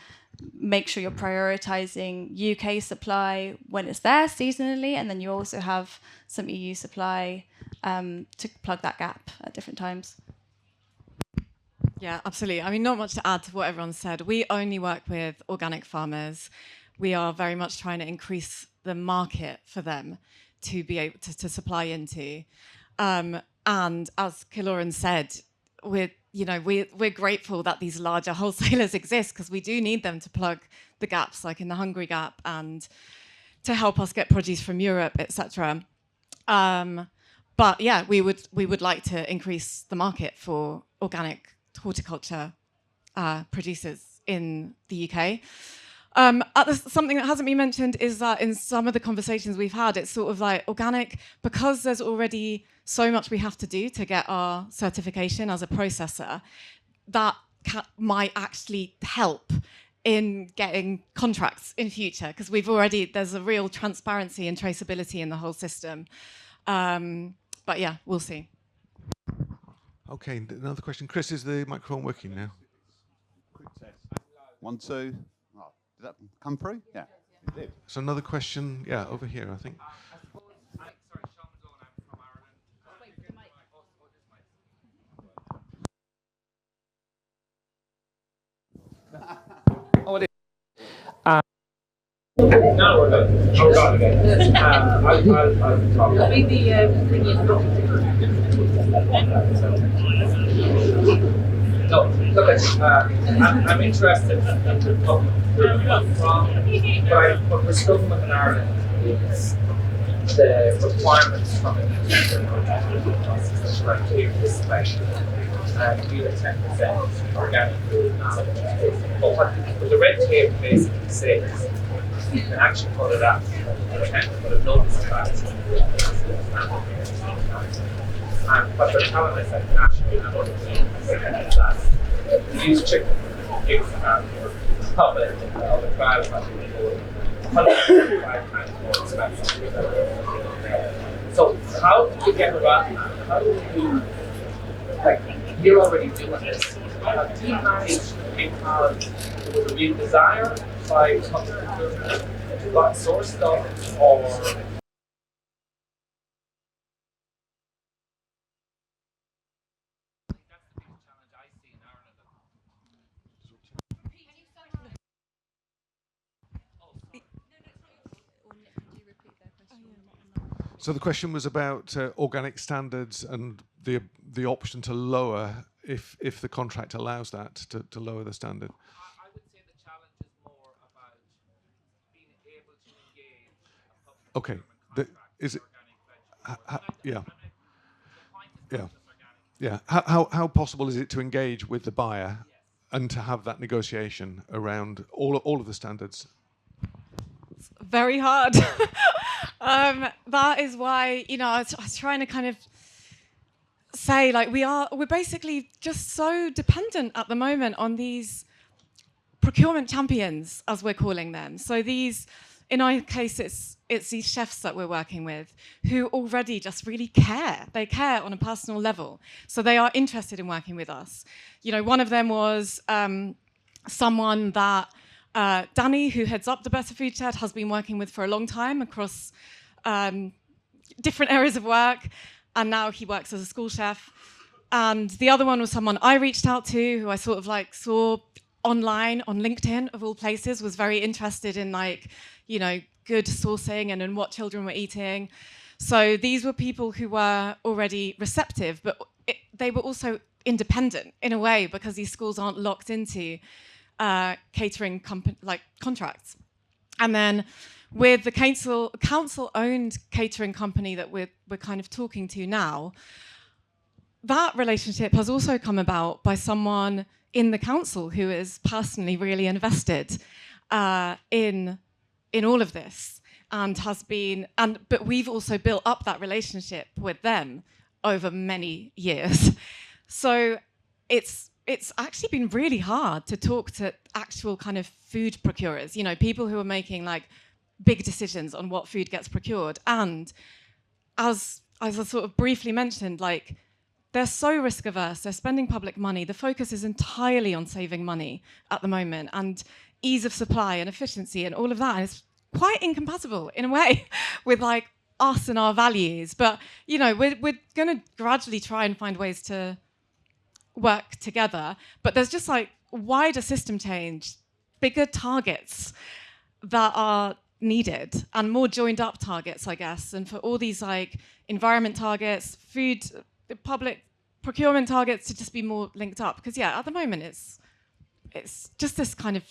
make sure you're prioritising UK supply when it's there seasonally, and then you also have some EU supply to plug that gap at different times. Yeah, absolutely. I mean, not much to add to what everyone said. We only work with organic farmers. We are very much trying to increase the market for them to be able to supply into. And as Kiloran said, we're grateful that these larger wholesalers exist, because we do need them to plug the gaps, like in the Hungary gap, and to help us get produce from Europe, etc. But yeah, we would like to increase the market for organic horticulture producers in the UK. Something that hasn't been mentioned is that in some of the conversations we've had, it's sort of like organic, because there's already so much we have to do to get our certification as a processor, that might actually help in getting contracts in future, because there's a real transparency and traceability in the whole system. But yeah, we'll see. Okay, another question. Chris, is the microphone working now? Quick test. 1, 2. Oh, did that come through? Yeah, it did. So another question, yeah, over here, I think. Oh, it is. No, we're good. Oh, God, again. I'll talk. No, look, I'm interested in the public procurement from, what we're struggling with in Ireland is the requirements from the process that are clear this way. We have 10% organic food now. But what the red tape basically says, you can actually put it up to 10, but it notice that. And what they're telling us at national and other things is that use chicken, pigs, and public other trials have been 105 times more expensive. So how do you get around that? How do you, like, you're already doing this. Do you manage because there was a real desire by public procurement to source stuff, or So the question was about organic standards and the option to lower, if the contract allows that, to lower the standard. I would say the challenge is more about being able to engage a public Okay, is it? Yeah, yeah, organic. yeah. How possible is it to engage with the buyer and to have that negotiation around all of the standards? Very hard. That is why, I was trying to kind of say, like, we're basically just so dependent at the moment on these procurement champions, as we're calling them. So these, in our case, it's these chefs that we're working with who already just really care. They care on a personal level. So they are interested in working with us. One of them was someone that Danny, who heads up the Better Food Shed, has been working with for a long time across different areas of work, and now he works as a school chef. And the other one was someone I reached out to, who I sort of like saw online on LinkedIn, of all places, was very interested in good sourcing and in what children were eating. So these were people who were already receptive, but they were also independent in a way, because these schools aren't locked into catering contracts. And then with the council-owned catering company that we're kind of talking to now, that relationship has also come about by someone in the council who is personally really invested in all of this, and but we've also built up that relationship with them over many years. So it's actually been really hard to talk to actual kind of food procurers, people who are making big decisions on what food gets procured. And as I sort of briefly mentioned, they're so risk averse, they're spending public money. The focus is entirely on saving money at the moment, and ease of supply and efficiency and all of that is quite incompatible in a way with us and our values. But, you know, we're going to gradually try and find ways to work together. But there's just like wider system change, bigger targets that are needed, and more joined up targets, I guess. And for all these like environment targets, food, public procurement targets to just be more linked up. Because yeah, at the moment it's just this kind of,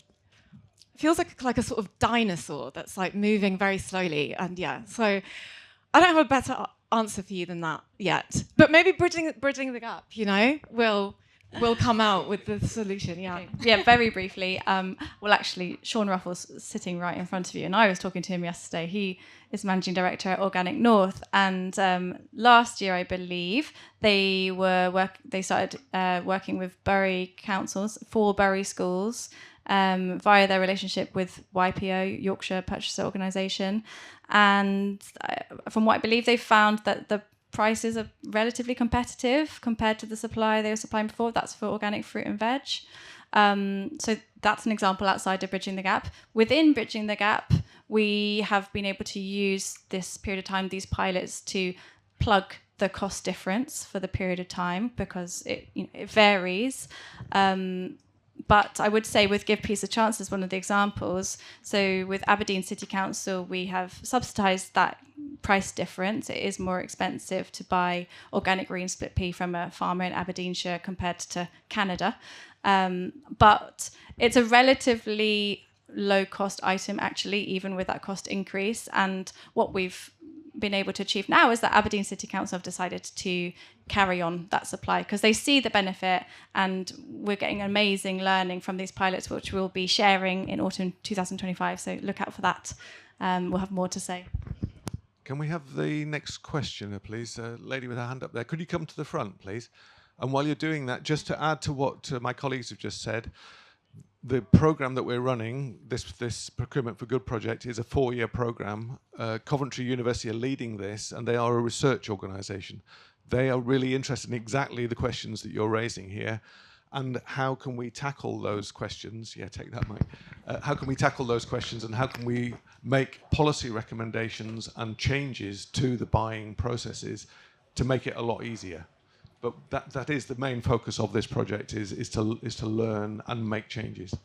feels like a sort of dinosaur that's like moving very slowly. And yeah, so I don't have a better answer for you than that yet. But maybe bridging the gap, you know, will come out with the solution. Yeah. Okay. Yeah, very briefly. Well, actually, Sean Ruffles sitting right in front of you, and I was talking to him yesterday. He is managing director at Organic North, and last year, I believe, they started working with Bury councils, 4 Bury schools, via their relationship with YPO, Yorkshire Purchaser Organisation, and from what I believe, they found that the prices are relatively competitive compared to the supply they were supplying before. That's for organic fruit and veg. So that's an example outside of Bridging the Gap. Within Bridging the Gap, we have been able to use this period of time, these pilots, to plug the cost difference for the period of time, because it varies. But I would say with Give Peace a Chance as one of the examples. So with Aberdeen City Council, we have subsidised that price difference. It is more expensive to buy organic green split pea from a farmer in Aberdeenshire compared to Canada. But it's a relatively low cost item, actually, even with that cost increase. And what we've been able to achieve now is that Aberdeen City Council have decided to carry on that supply because they see the benefit, and we're getting amazing learning from these pilots, which we'll be sharing in autumn 2025. So look out for that. We'll have more to say. Can we have the next questioner, please? Lady with her hand up there. Could you come to the front, please? And while you're doing that, just to add to what my colleagues have just said, the program that we're running, this Procurement for Good project, is a 4-year program. Coventry University are leading this, and they are a research organisation. They are really interested in exactly the questions that you're raising here, and how can we tackle those questions? Yeah, take that, Mike. How can we tackle those questions, and how can we make policy recommendations and changes to the buying processes to make it a lot easier? But that is the main focus of this project, is to learn and make changes.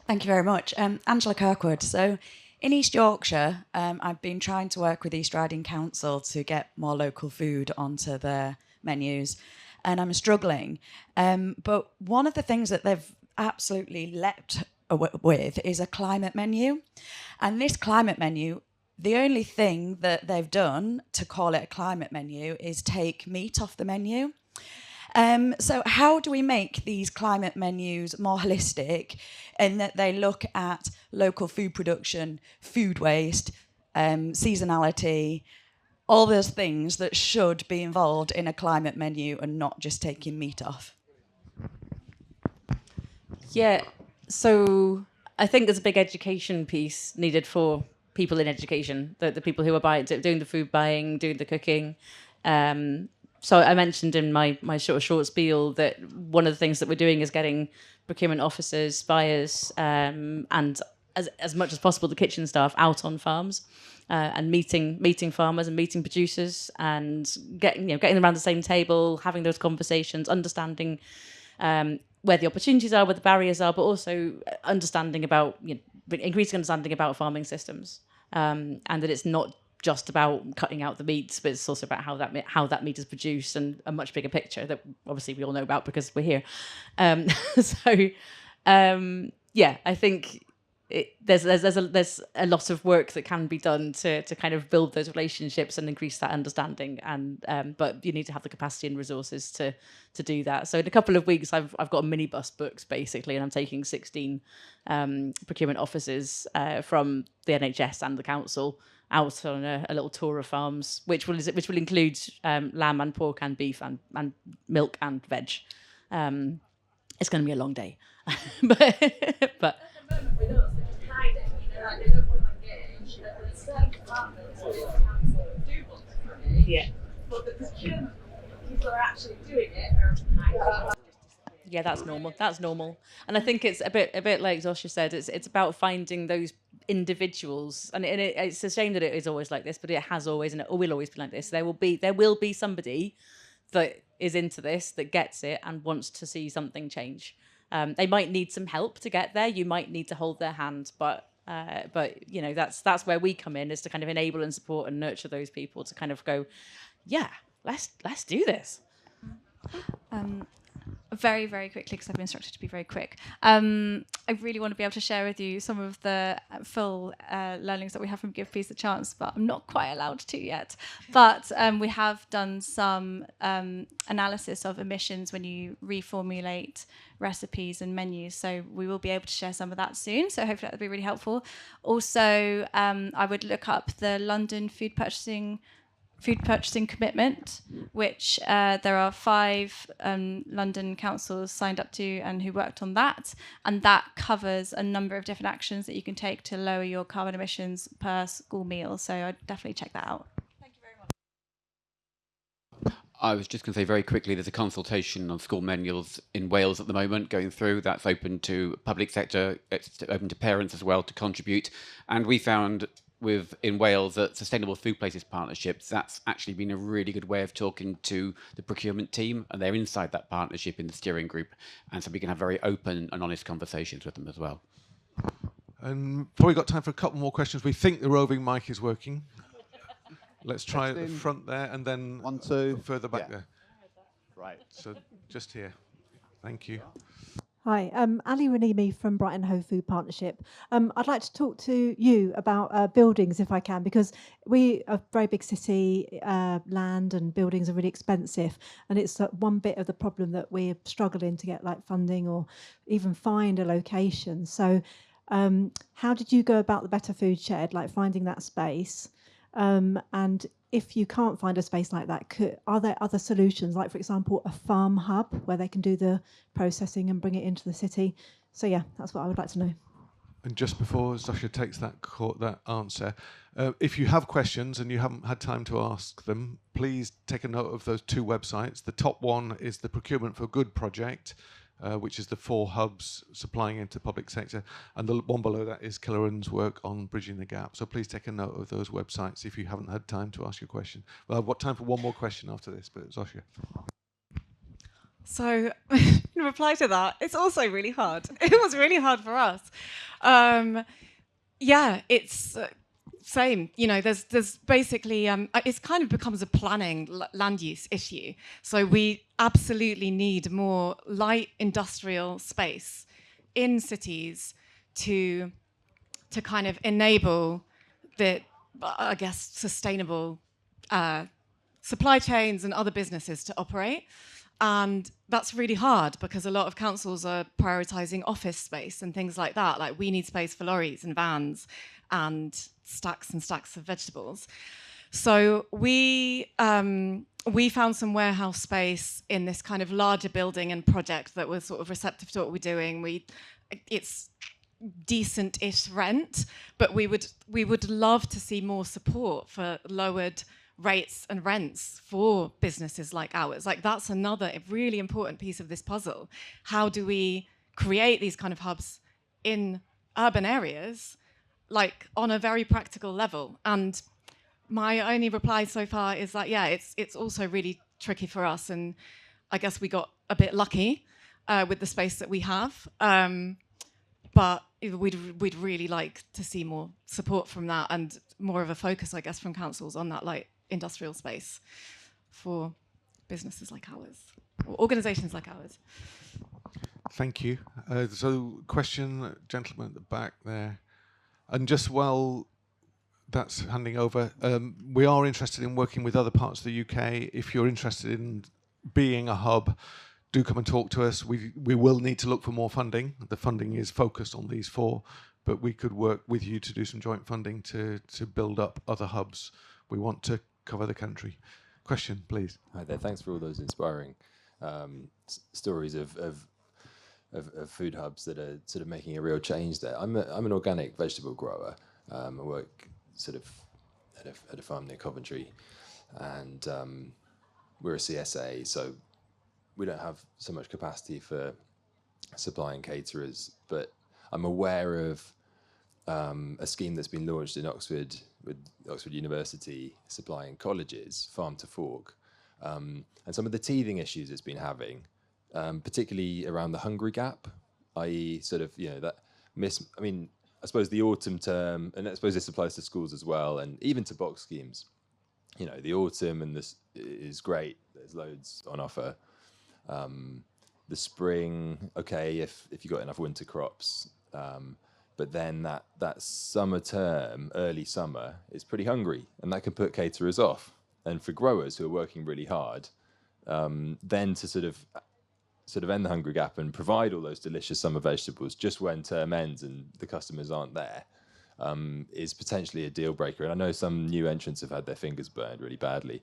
Thank you very much. Angela Kirkwood. So in East Yorkshire, I've been trying to work with East Riding Council to get more local food onto their menus, and I'm struggling. But one of the things that they've absolutely leapt with is a climate menu. And this climate menu, the only thing that they've done to call it a climate menu is take meat off the menu. So how do we make these climate menus more holistic in that they look at local food production, food waste, seasonality, all those things that should be involved in a climate menu and not just taking meat off? Yeah, so I think there's a big education piece needed for people in education, the people who are doing the food buying, doing the cooking. So I mentioned in my short spiel that one of the things that we're doing is getting procurement officers, buyers, and as much as possible the kitchen staff out on farms and meeting farmers and meeting producers and getting them around the same table, having those conversations, understanding where the opportunities are, where the barriers are, but also understanding about increasing understanding about farming systems, and that it's not just about cutting out the meats, but it's also about how that meat is produced, and a much bigger picture that obviously we all know about because we're here. I think there's a lot of work that can be done to kind of build those relationships and increase that understanding, and but you need to have the capacity and resources to do that. So in a couple of weeks, I've got a minibus booked basically, and I'm taking 16 procurement officers from the NHS and the council out on a little tour of farms, which will include lamb and pork and beef and milk and veg. It's going to be a long day, but. Yeah. But the procurement people are actually doing it are yeah, that's normal. And I think it's a bit like Zosia said, it's about finding those individuals, and it's a shame that it is always like this, but it has always and it will always be like this. There will be somebody that is into this, that gets it and wants to see something change. They might need some help to get there. You might need to hold their hand, but you know, that's where we come in, is to kind of enable and support and nurture those people to kind of go, yeah, let's do this. Very, very quickly, because I've been instructed to be very quick. I really want to be able to share with you some of the full learnings that we have from Give Peace a Chance, but I'm not quite allowed to yet. But we have done some analysis of emissions when you reformulate recipes and menus. So we will be able to share some of that soon. So hopefully that will be really helpful. Also, I would look up the London food purchasing commitment, which there are 5 London councils signed up to and who worked on that, and that covers a number of different actions that you can take to lower your carbon emissions per school meal. So I'd definitely check that out. Thank you very much. I was just going to say very quickly, there's a consultation on school menus in Wales at the moment going through. That's open to public sector, it's open to parents as well to contribute. And we found in Wales that Sustainable Food Places Partnerships, that's actually been a really good way of talking to the procurement team, and they're inside that partnership in the steering group, and so we can have very open and honest conversations with them as well. And probably got time for a couple more questions. We think the roving mic is working. Let's try at the front there, and then 1, 2, further back there. Right. So just here. Thank you. Hi, Ali Ranimi from Brighton Hove Food Partnership. I'd like to talk to you about buildings, if I can, because we are a very big city, land and buildings are really expensive, and it's one bit of the problem that we're struggling to get like funding or even find a location. So how did you go about the Better Food Shed, like finding that space? And if you can't find a space like that, are there other solutions, like, for example, a farm hub where they can do the processing and bring it into the city? So, yeah, that's what I would like to know. And just before Zosia takes that answer, if you have questions and you haven't had time to ask them, please take a note of those 2 websites. The top one is the Procurement For Good project, which is the 4 hubs supplying into public sector, and the one below that is Kiloran's work on bridging the gap. So please take a note of those websites if you haven't had time to ask your question. Well, I've got time for one more question after this, but Zosia. So, in reply to that, it's also really hard. It was really hard for us. Yeah, it's same. You know, there's basically it's kind of becomes a planning land use issue. So we absolutely need more light industrial space in cities to kind of enable the, I guess, sustainable supply chains and other businesses to operate. And that's really hard because a lot of councils are prioritising office space and things like that. Like, we need space for lorries and vans and stacks of vegetables. So we found some warehouse space in this kind of larger building and project that was sort of receptive to what we're doing. It's decent-ish rent, but we would love to see more support for lowered rates and rents for businesses like ours. Like, that's another really important piece of this puzzle. How do we create these kind of hubs in urban areas, like on a very practical level? And my only reply so far is that, yeah, it's also really tricky for us, and I guess we got a bit lucky with the space that we have. But we'd really like to see more support from that, and more of a focus, I guess, from councils on that light industrial space for businesses like ours, or organisations like ours. Thank you. So, question, gentleman at the back there. And just while that's handing over, we are interested in working with other parts of the UK. If you're interested in being a hub, do come and talk to us. We will need to look for more funding. The funding is focused on these 4, but we could work with you to do some joint funding to build up other hubs. We want to cover the country. Question, please. Hi there. Thanks for all those inspiring stories of food hubs that are sort of making a real change there. I'm an organic vegetable grower. I work sort of at a farm near Coventry, and we're a CSA, so we don't have so much capacity for supplying caterers, but I'm aware of a scheme that's been launched in Oxford with Oxford University supplying colleges, Farm to Fork, and some of the teething issues it's been having, particularly around the hungry gap, i.e. sort of, that I mean, I suppose the autumn term, and I suppose this applies to schools as well, and even to box schemes. The autumn and this is great. There's loads on offer. The spring, okay, if you got enough winter crops, but then that summer term, early summer, is pretty hungry, and that can put caterers off. And for growers who are working really hard, then to sort of end the hungry gap and provide all those delicious summer vegetables just when term ends and the customers aren't there, is potentially a deal breaker. And I know some new entrants have had their fingers burned really badly.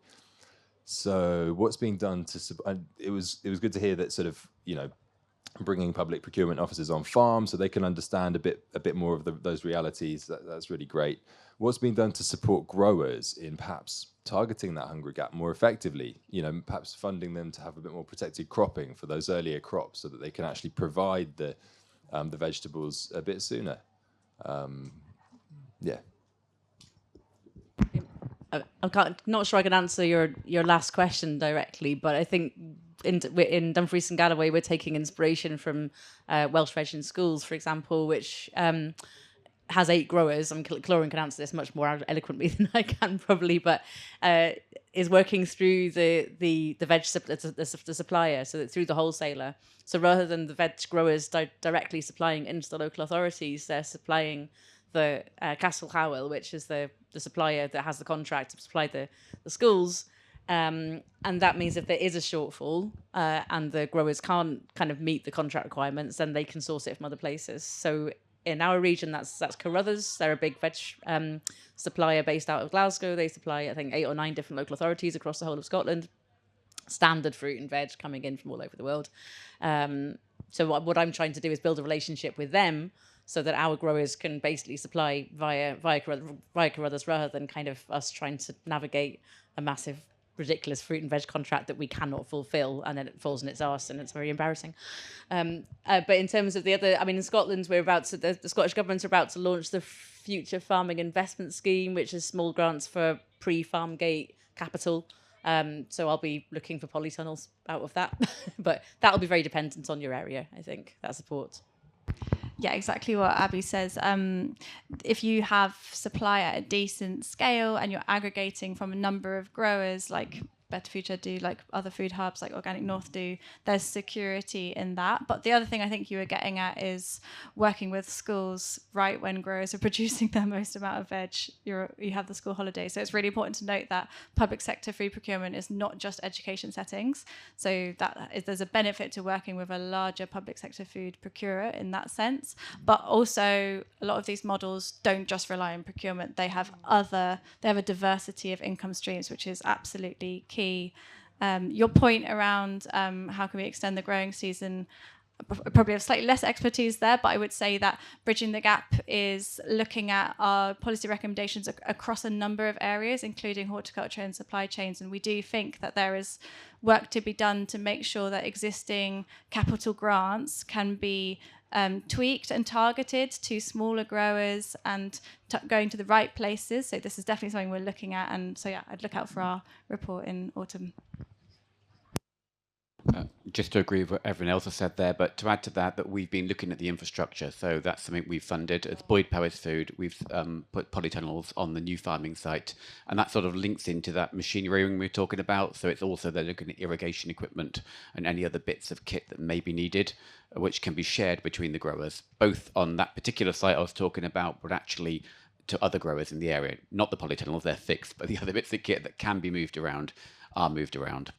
So what's being done it was good to hear that sort of, bringing public procurement officers on farm so they can understand a bit more of those realities. That's really great. What's being done to support growers in perhaps targeting that hungry gap more effectively? Perhaps funding them to have a bit more protected cropping for those earlier crops so that they can actually provide the vegetables a bit sooner. Yeah. I'm not sure I can answer your last question directly, but I think in Dumfries and Galloway we're taking inspiration from Welsh Reg in Schools, for example, which has 8 growers. Kiloran can answer this much more eloquently than I can probably, but is working through the veg the supplier, so that through the wholesaler. So rather than the veg growers directly supplying into the local authorities, they're supplying the Castle Howell, which is the supplier that has the contract to supply the schools. And that means if there is a shortfall and the growers can't kind of meet the contract requirements, then they can source it from other places. So in our region, that's Carruthers. They're a big veg supplier based out of Glasgow. They supply, I think, 8 or 9 different local authorities across the whole of Scotland. Standard fruit and veg coming in from all over the world. So what I'm trying to do is build a relationship with them so that our growers can basically supply via Carruthers rather than kind of us trying to navigate a massive, ridiculous fruit and veg contract that we cannot fulfill, and then it falls on its arse and it's very embarrassing. But in terms of the other, in Scotland, the Scottish Government are about to launch the Future Farming Investment Scheme, which is small grants for pre-farm gate capital. So I'll be looking for polytunnels out of that, but that'll be very dependent on your area, I think, that support. Yeah, exactly what Abby says. If you have supply at a decent scale and you're aggregating from a number of growers, like Better Future do, like other food hubs, like Organic North do, there's security in that. But the other thing I think you were getting at is working with schools right when growers are producing their most amount of veg. You have the school holiday. So it's really important to note that public sector food procurement is not just education settings. So there's a benefit to working with a larger public sector food procurer in that sense. But also a lot of these models don't just rely on procurement. They have a diversity of income streams, which is absolutely key. Your point around how can we extend the growing season, probably have slightly less expertise there, but I would say that Bridging the Gap is looking at our policy recommendations across a number of areas, including horticulture and supply chains, and we do think that there is work to be done to make sure that existing capital grants can be tweaked and targeted to smaller growers and going to the right places. So this is definitely something we're looking at, and so yeah, I'd look out for our report in autumn. Just to agree with what everyone else has said there, but to add to that we've been looking at the infrastructure. So that's something we've funded. As Boyd Powys Food, we've put polytunnels on the new farming site, and that sort of links into that machinery we were talking about. So it's also they're looking at irrigation equipment and any other bits of kit that may be needed, which can be shared between the growers, both on that particular site I was talking about, but actually to other growers in the area. Not the polytunnels, they're fixed, but the other bits of kit that can be moved around are moved around.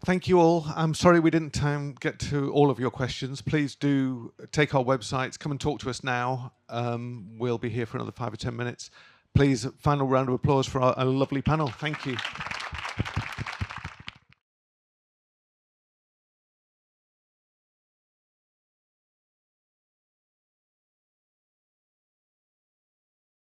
Thank you all. I'm sorry we didn't get to all of your questions. Please do take our websites, come and talk to us now. We'll be here for another 5 or 10 minutes. Please, final round of applause for our lovely panel. Thank you.